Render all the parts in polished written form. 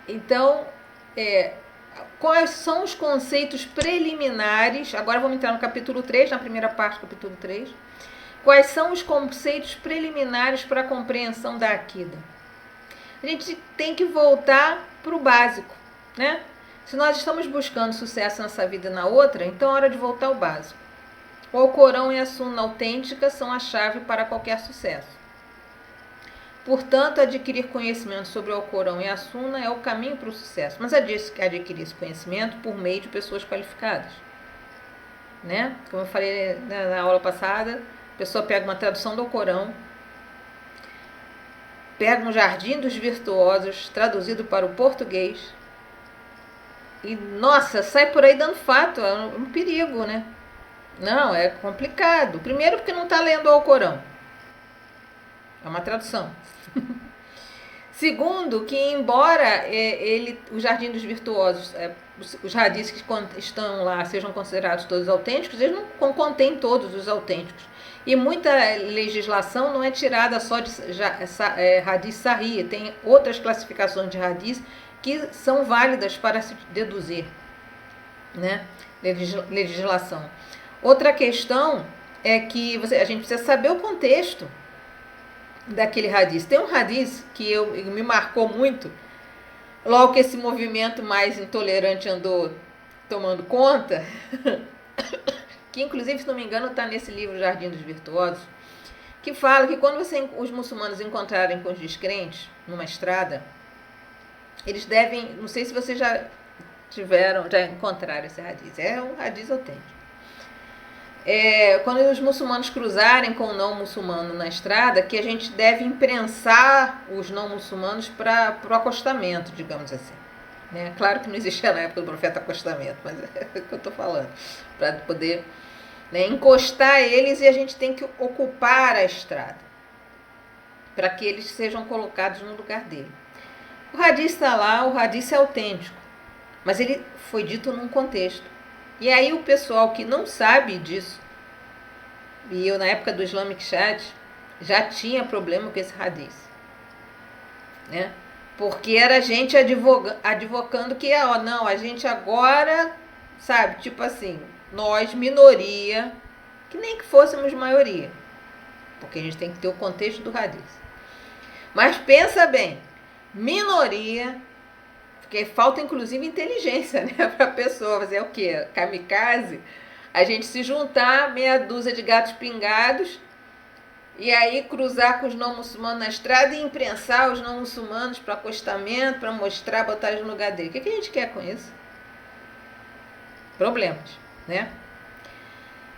Então, é, quais são os conceitos preliminares? Agora vamos entrar no capítulo 3, na primeira parte do capítulo 3. Quais são os conceitos preliminares para a compreensão da Akida? A gente tem que voltar para o básico, né? Se nós estamos buscando sucesso nessa vida e na outra, então é hora de voltar ao básico. O Alcorão e a Sunna autêntica são a chave para qualquer sucesso. Portanto, adquirir conhecimento sobre o Alcorão e a Sunna é o caminho para o sucesso. Mas adquirir esse conhecimento por meio de pessoas qualificadas, né? Como eu falei na aula passada, a pessoa pega uma tradução do Alcorão, pega um Jardim dos Virtuosos, traduzido para o português, e, nossa, sai por aí dando fato, é um perigo, né? Não, é complicado. Primeiro porque não está lendo o Alcorão. É uma tradução. Segundo, que embora o Jardim dos Virtuosos, os hadiths que estão lá sejam considerados todos autênticos, eles não contêm todos os autênticos. E muita legislação não é tirada só de hadith sahih, tem outras classificações de hadith que são válidas para se deduzir, né? Legislação. Outra questão é que a gente precisa saber o contexto daquele hadith. Tem um hadith que me marcou muito, logo que esse movimento mais intolerante andou tomando conta, que inclusive, se não me engano, está nesse livro Jardim dos Virtuosos, que fala que quando os muçulmanos encontrarem com os descrentes numa estrada, eles devem, não sei se vocês já encontraram esse hadith, é um hadith autêntico. Quando os muçulmanos cruzarem com o não muçulmano na estrada, que a gente deve imprensar os não muçulmanos para o acostamento, digamos assim. Né? Claro que não existia na época do profeta acostamento, mas é o que eu estou falando. Para poder, né, encostar eles, e a gente tem que ocupar a estrada, para que eles sejam colocados no lugar dele. O hadith está lá, o hadith é autêntico, mas ele foi dito num contexto. E aí o pessoal que não sabe disso, e eu na época do Islamic Chat já tinha problema com esse hadith, né? Porque era gente advocando que, não, a gente agora, sabe, tipo assim, nós, minoria, que nem que fôssemos maioria, porque a gente tem que ter o contexto do hadith. Mas pensa bem, minoria, porque falta inclusive inteligência, né, para a pessoa fazer o quê? Kamikaze, a gente se juntar, meia dúzia de gatos pingados, e aí cruzar com os não muçulmanos na estrada e imprensar os não muçulmanos para acostamento, para mostrar, botar eles no lugar dele. O que a gente quer com isso? Problemas, né?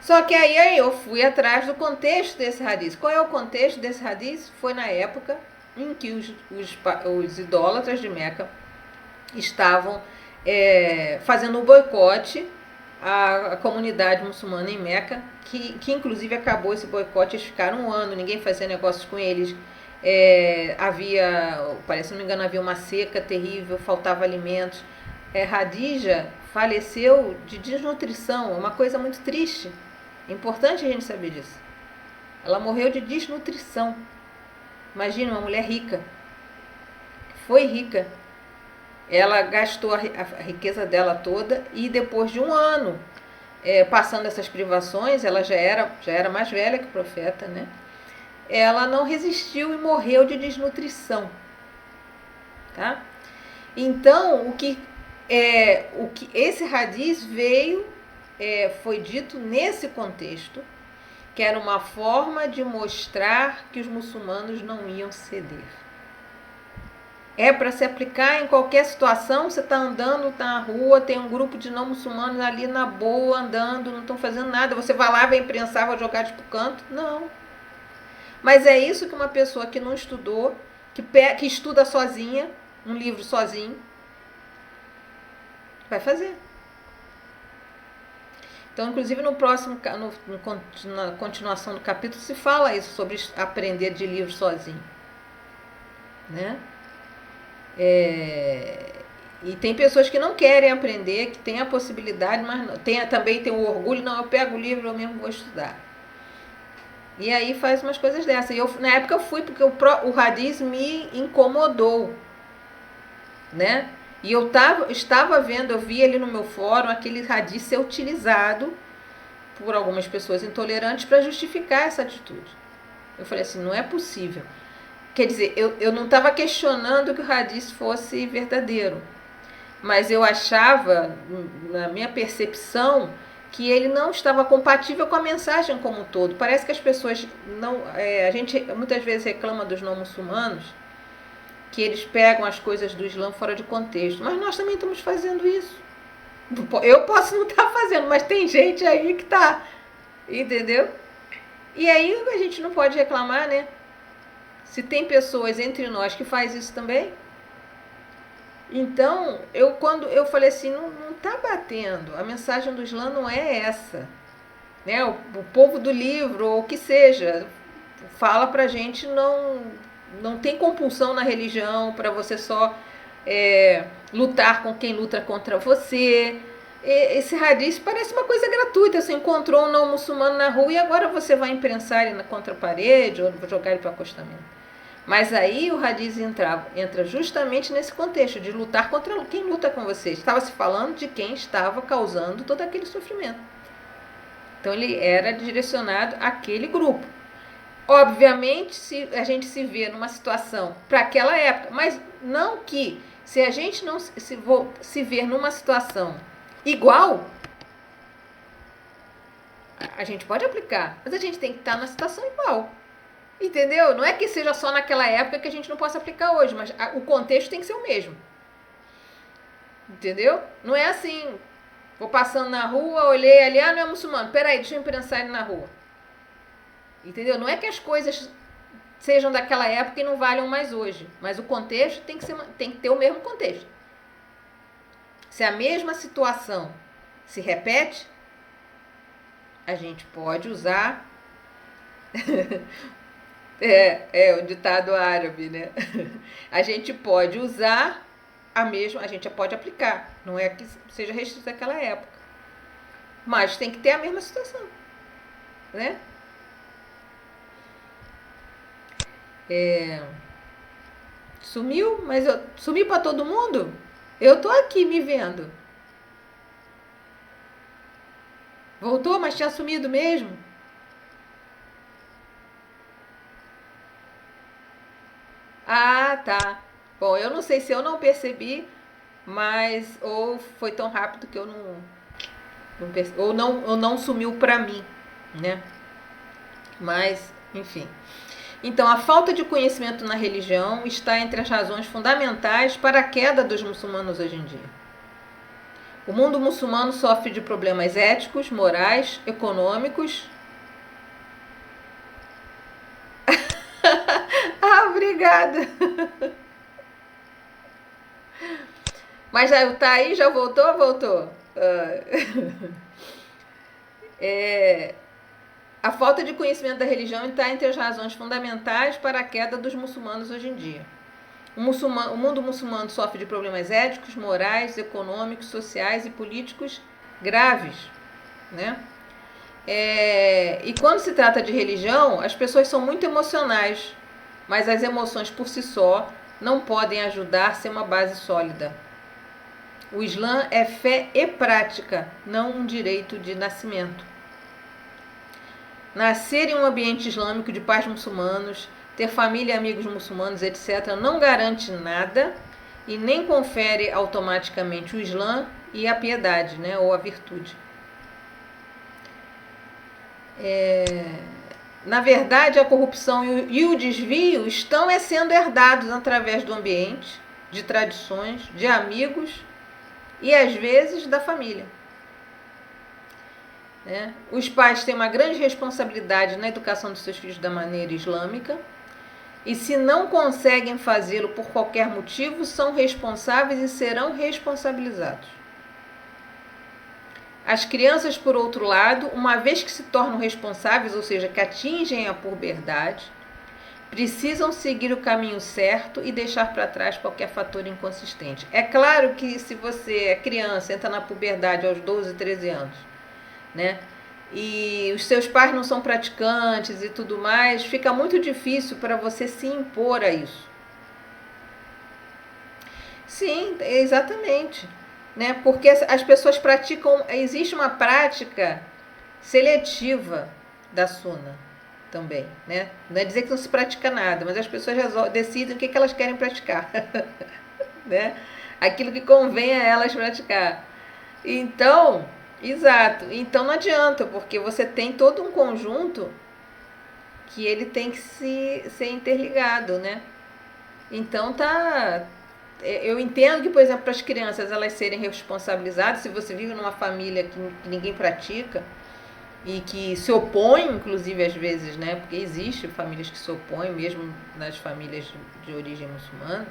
Só que aí eu fui atrás do contexto desse hadith. Qual é o contexto desse hadith? Foi na época em que os idólatras de Meca estavam fazendo um boicote à comunidade muçulmana em Meca, que inclusive acabou esse boicote, eles ficaram um ano, ninguém fazia negócios com eles, parece, se não me engano, havia uma seca terrível, faltava alimentos. Hadija faleceu de desnutrição, uma coisa muito triste, é importante a gente saber disso. Ela morreu de desnutrição. Imagina uma mulher rica, foi rica, ela gastou a riqueza dela toda, e depois de um ano passando essas privações, ela já era mais velha que o profeta, né? Ela não resistiu e morreu de desnutrição, tá? Então, o que esse hadith veio, foi dito nesse contexto, que era uma forma de mostrar que os muçulmanos não iam ceder. É para se aplicar em qualquer situação. Você está andando, está na rua, tem um grupo de não muçulmanos ali na boa, andando, não estão fazendo nada. Você vai lá, vai imprensar, vai jogar de pro canto? Não. Mas é isso que uma pessoa que não estudou, que estuda sozinha, um livro sozinho, vai fazer. Então, inclusive na continuação do capítulo, se fala isso, sobre aprender de livro sozinho, né? E tem pessoas que não querem aprender, que têm a possibilidade, mas também tem o orgulho, não, eu pego o livro, eu mesmo vou estudar. E aí faz umas coisas dessas. Na época eu fui porque o hadith me incomodou. né? E estava vendo, eu vi ali no meu fórum aquele hadith ser utilizado por algumas pessoas intolerantes para justificar essa atitude. Eu falei assim, não é possível. Quer dizer, eu não estava questionando que o hadith fosse verdadeiro, mas eu achava, na minha percepção, que ele não estava compatível com a mensagem como um todo. Parece que as pessoas não... a gente muitas vezes reclama dos não muçulmanos, que eles pegam as coisas do Islã fora de contexto, mas nós também estamos fazendo isso. Eu posso não estar fazendo, mas tem gente aí que está, entendeu? E aí a gente não pode reclamar, né? Se tem pessoas entre nós que faz isso também. Então, quando eu falei assim, não está batendo, a mensagem do Islã não é essa, né? O povo do livro, ou o que seja, fala pra gente não tem compulsão na religião para você só lutar com quem luta contra você. Esse hadith parece uma coisa gratuita. Você encontrou um não muçulmano na rua e agora você vai imprensar ele contra a parede ou jogar ele para o acostamento. Mas aí o hadith entra justamente nesse contexto de lutar contra quem luta com você. Estava se falando de quem estava causando todo aquele sofrimento. Então ele era direcionado àquele grupo. Obviamente, se a gente se vê numa situação para aquela época, mas não que se a gente não se ver numa situação igual, a gente pode aplicar, mas a gente tem que estar na situação igual. Entendeu? Não é que seja só naquela época que a gente não possa aplicar hoje, mas o contexto tem que ser o mesmo. Entendeu? Não é assim, vou passando na rua, olhei ali, não é muçulmano, peraí, deixa eu imprensar ele na rua. Entendeu? Não é que as coisas sejam daquela época e não valham mais hoje, mas o contexto tem que ter o mesmo contexto. Se a mesma situação se repete, a gente pode usar o ditado árabe, né? A gente pode usar a gente pode aplicar, não é que seja restrito àquela época, mas tem que ter a mesma situação, né? Sumiu, mas sumiu para todo mundo? Eu tô aqui me vendo. Voltou, mas tinha sumido mesmo? Ah, tá. Bom, eu não sei se eu não percebi, mas ou foi tão rápido que eu não percebi, ou não sumiu para mim, né? Mas, enfim. Então, a falta de conhecimento na religião está entre as razões fundamentais para a queda dos muçulmanos hoje em dia. O mundo muçulmano sofre de problemas éticos, morais, econômicos. Obrigada. Mas já tá aí, já voltou? Voltou. A falta de conhecimento da religião está entre as razões fundamentais para a queda dos muçulmanos hoje em dia. O mundo muçulmano sofre de problemas éticos, morais, econômicos, sociais e políticos graves, né? E quando se trata de religião, as pessoas são muito emocionais, mas as emoções por si só não podem ajudar a ser uma base sólida. O Islã é fé e prática, não um direito de nascimento. Nascer em um ambiente islâmico de pais muçulmanos, ter família e amigos muçulmanos, etc., não garante nada e nem confere automaticamente o Islã e a piedade, né, ou a virtude. Na verdade, a corrupção e o desvio estão sendo herdados através do ambiente, de tradições, de amigos e, às vezes, da família. Os pais têm uma grande responsabilidade na educação dos seus filhos da maneira islâmica e, se não conseguem fazê-lo por qualquer motivo, são responsáveis e serão responsabilizados. As crianças, por outro lado, uma vez que se tornam responsáveis, ou seja, que atingem a puberdade, precisam seguir o caminho certo e deixar para trás qualquer fator inconsistente. É claro que se você é criança, entra na puberdade aos 12, 13 anos, né? E os seus pais não são praticantes e tudo mais, fica muito difícil para você se impor a isso. Sim, exatamente. Né? Porque as pessoas praticam, existe uma prática seletiva da suna também, né? Não é dizer que não se pratica nada, mas as pessoas decidem o que elas querem praticar, né? Aquilo que convém a elas praticar. Então, exato. Então não adianta, porque você tem todo um conjunto que ele tem que ser interligado, né? Então tá. Eu entendo que, por exemplo, para as crianças elas serem responsabilizadas, se você vive numa família que ninguém pratica e que se opõe, inclusive às vezes, né? Porque existe famílias que se opõem, mesmo nas famílias de origem muçulmana,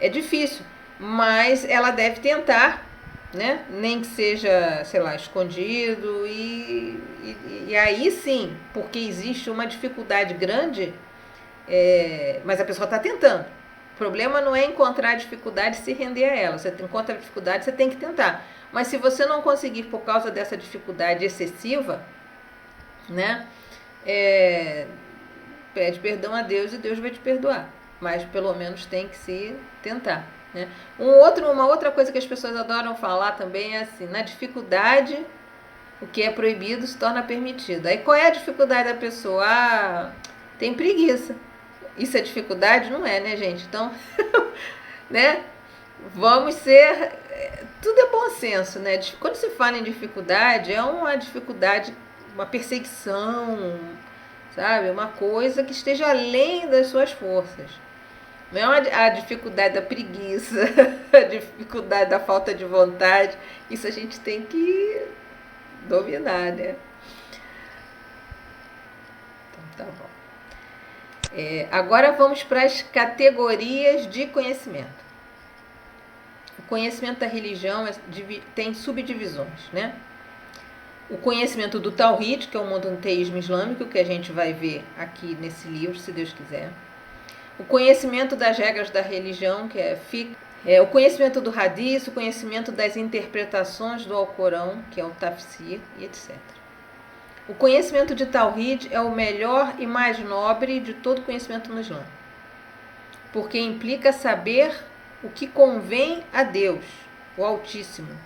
é difícil, mas ela deve tentar, né? Nem que seja, sei lá, escondido e aí sim, porque existe uma dificuldade grande, mas a pessoa está tentando. O problema não é encontrar a dificuldade e se render a ela. Você encontra a dificuldade, você tem que tentar. Mas se você não conseguir por causa dessa dificuldade excessiva, né? É, pede perdão a Deus e Deus vai te perdoar. Mas pelo menos tem que se tentar. Né? Uma outra coisa que as pessoas adoram falar também é assim, na dificuldade, o que é proibido se torna permitido. Aí qual é a dificuldade da pessoa? Ah, tem preguiça. Isso é dificuldade? Não é, né, gente? Então, né? Vamos ser. Tudo é bom senso, né? Quando se fala em dificuldade, é uma dificuldade, uma perseguição, sabe? Uma coisa que esteja além das suas forças. Não é a dificuldade da preguiça, a dificuldade da falta de vontade. Isso a gente tem que dominar, né? Então, tá bom. Agora vamos para as categorias de conhecimento. O conhecimento da religião tem subdivisões, né? O conhecimento do Tawhid, que é o monoteísmo islâmico, que a gente vai ver aqui nesse livro, se Deus quiser. O conhecimento das regras da religião, que é fiqh. O conhecimento do Hadith, o conhecimento das interpretações do Alcorão, que é o Tafsir, e etc. O conhecimento de Tawhid é o melhor e mais nobre de todo conhecimento no Islã, porque implica saber o que convém a Deus, o Altíssimo,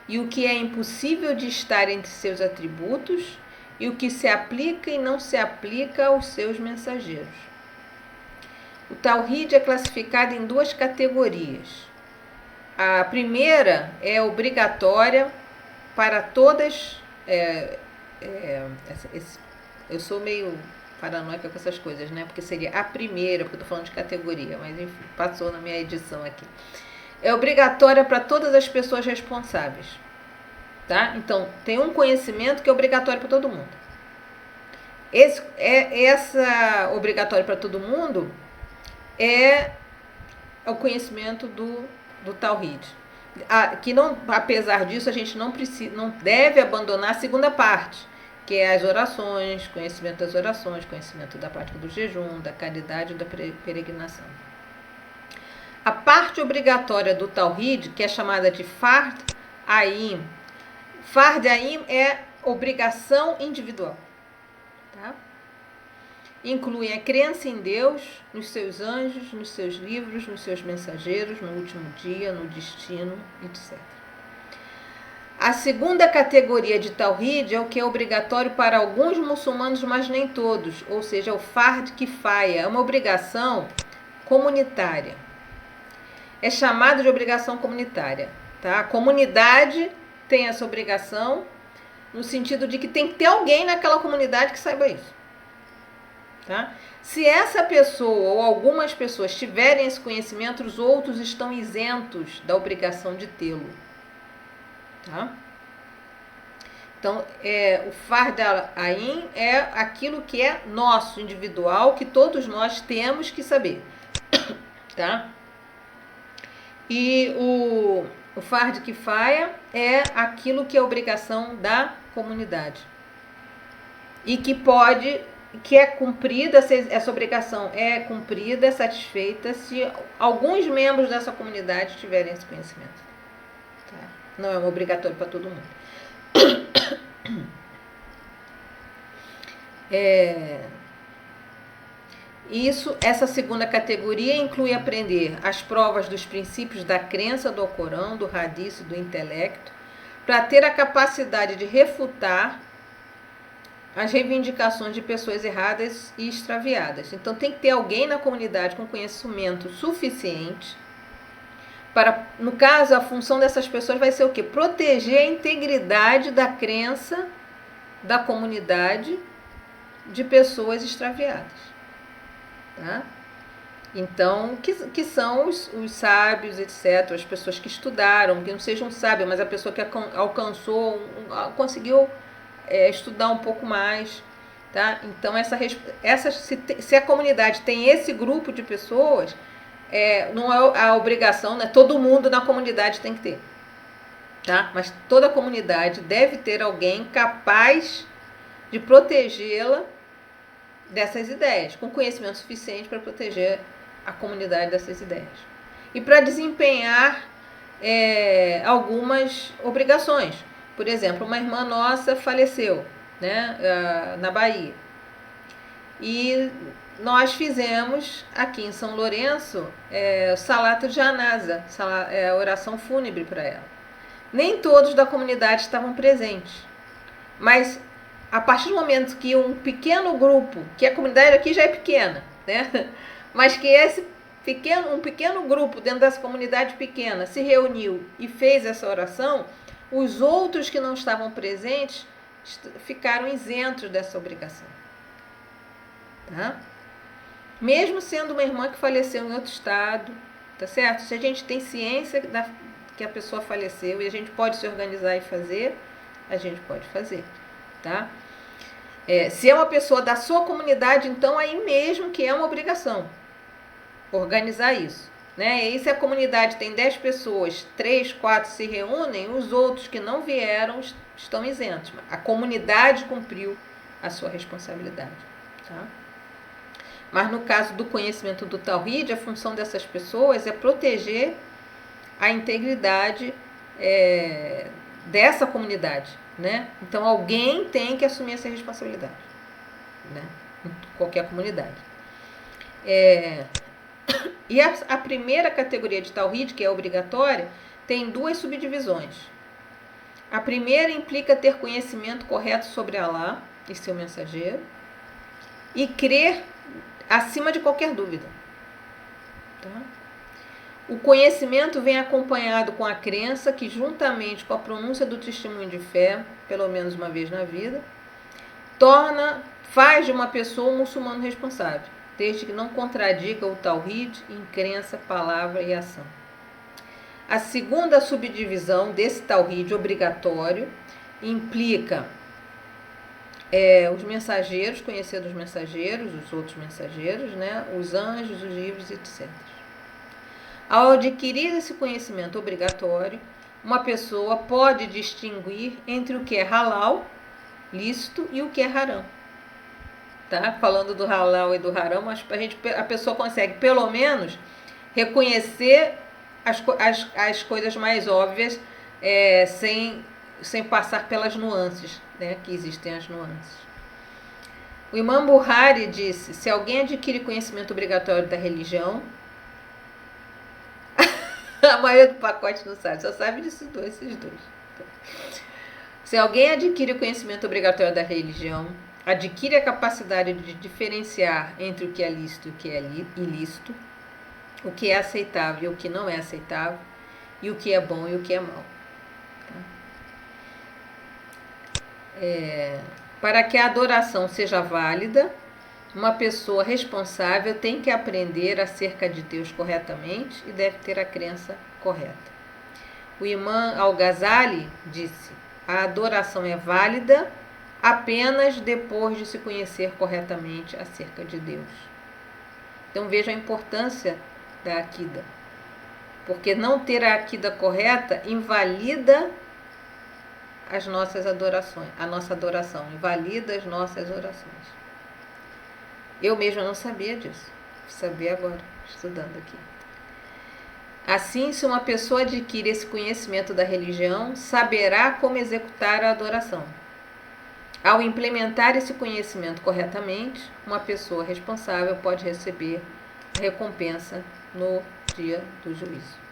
e o que é impossível de estar entre seus atributos, e o que se aplica e não se aplica aos seus mensageiros. O Tawhid é classificado em duas categorias. A primeira é obrigatória para todas. Eu sou meio paranoica com essas coisas, né? Porque seria a primeira, porque eu estou falando de categoria, mas enfim, passou na minha edição aqui. É obrigatória para todas as pessoas responsáveis. Tá? Então, tem um conhecimento que é obrigatório para todo mundo. Essa obrigatório para todo mundo é o conhecimento do Tawhid. Que não, apesar disso, a gente não deve abandonar a segunda parte, que é as orações, conhecimento das orações, conhecimento da prática do jejum, da caridade e da peregrinação. A parte obrigatória do Tawhid, que é chamada de Fard Aim. Fard Aim é obrigação individual. Tá? Inclui a crença em Deus, nos seus anjos, nos seus livros, nos seus mensageiros, no último dia, no destino, etc. A segunda categoria de Tawhid é o que é obrigatório para alguns muçulmanos, mas nem todos, ou seja, o Fard Kifaya, é uma obrigação comunitária. É chamado de obrigação comunitária. Tá? A comunidade tem essa obrigação, no sentido de que tem que ter alguém naquela comunidade que saiba isso. Tá? Se essa pessoa ou algumas pessoas tiverem esse conhecimento, os outros estão isentos da obrigação de tê-lo. Tá? Então, o Fard Ain é aquilo que é nosso, individual, que todos nós temos que saber. Tá? E o Fard Kifaya é aquilo que é obrigação da comunidade. E que é cumprida, essa obrigação é cumprida, satisfeita, se alguns membros dessa comunidade tiverem esse conhecimento. Tá? Não é um obrigatório para todo mundo. Essa segunda categoria inclui aprender as provas dos princípios da crença do Alcorão, do Hadith, do intelecto, para ter a capacidade de refutar as reivindicações de pessoas erradas e extraviadas. Então tem que ter alguém na comunidade com conhecimento suficiente para, no caso, a função dessas pessoas vai ser o quê? Proteger a integridade da crença da comunidade de pessoas extraviadas. Tá? Então, que são os sábios, etc., as pessoas que estudaram, que não sejam sábios, mas a pessoa que alcançou, conseguiu estudar um pouco mais. Tá? Então, se a comunidade tem esse grupo de pessoas, não é a obrigação, né? Todo mundo na comunidade tem que ter. Tá? Mas toda a comunidade deve ter alguém capaz de protegê-la dessas ideias, com conhecimento suficiente para proteger a comunidade dessas ideias. E para desempenhar algumas obrigações. Por exemplo, uma irmã nossa faleceu, né, na Bahia. E nós fizemos aqui em São Lourenço o Salato de Janaza, a oração fúnebre para ela. Nem todos da comunidade estavam presentes, mas a partir do momento que um pequeno grupo, que a comunidade aqui já é pequena, né? Mas que um pequeno grupo dentro dessa comunidade pequena se reuniu e fez essa oração, os outros que não estavam presentes ficaram isentos dessa obrigação. Tá? Mesmo sendo uma irmã que faleceu em outro estado, tá certo? Se a gente tem ciência que a pessoa faleceu e a gente pode se organizar e fazer, a gente pode fazer. Tá? Se é uma pessoa da sua comunidade, então aí mesmo que é uma obrigação organizar isso, né? E se a comunidade tem 10 pessoas, 3, 4 se reúnem, os outros que não vieram estão isentos. A comunidade cumpriu a sua responsabilidade. Tá? Mas no caso do conhecimento do Tawhid, a função dessas pessoas é proteger a integridade dessa comunidade. Né? Então alguém tem que assumir essa responsabilidade, né? Em qualquer comunidade. E a primeira categoria de Tawhid, que é obrigatória, tem 2 subdivisões. A primeira implica ter conhecimento correto sobre Alá e seu mensageiro e crer acima de qualquer dúvida. Tá? O conhecimento vem acompanhado com a crença que, juntamente com a pronúncia do testemunho de fé, pelo menos uma vez na vida, faz de uma pessoa um muçulmano responsável, desde que não contradiga o Tawhid em crença, palavra e ação. A segunda subdivisão desse Tawhid obrigatório implica os mensageiros, conhecer dos mensageiros, os outros mensageiros, né, os anjos, os livros, etc. Ao adquirir esse conhecimento obrigatório, uma pessoa pode distinguir entre o que é halal, lícito, e o que é haram. Tá? Falando do halal e do haram, a pessoa consegue, pelo menos, reconhecer as coisas mais óbvias sem passar pelas nuances, né? Que existem as nuances. O Imam Buhari disse: se alguém adquire conhecimento obrigatório da religião, a maioria do pacote não sabe, só sabe esses dois. Se alguém adquire o conhecimento obrigatório da religião, adquire a capacidade de diferenciar entre o que é lícito e o que é ilícito, o que é aceitável e o que não é aceitável, e o que é bom e o que é mal. Para que a adoração seja válida, uma pessoa responsável tem que aprender acerca de Deus corretamente e deve ter a crença correta. O Imam Al-Ghazali disse: a adoração é válida apenas depois de se conhecer corretamente acerca de Deus. Então veja a importância da Aqidah, porque não ter a Aqidah correta invalida as nossas adorações, a nossa adoração, invalida as nossas orações. Eu mesma não sabia disso, saber agora, estudando aqui. Assim, se uma pessoa adquire esse conhecimento da religião, saberá como executar a adoração. ao implementar esse conhecimento corretamente, uma pessoa responsável pode receber recompensa no dia do juízo.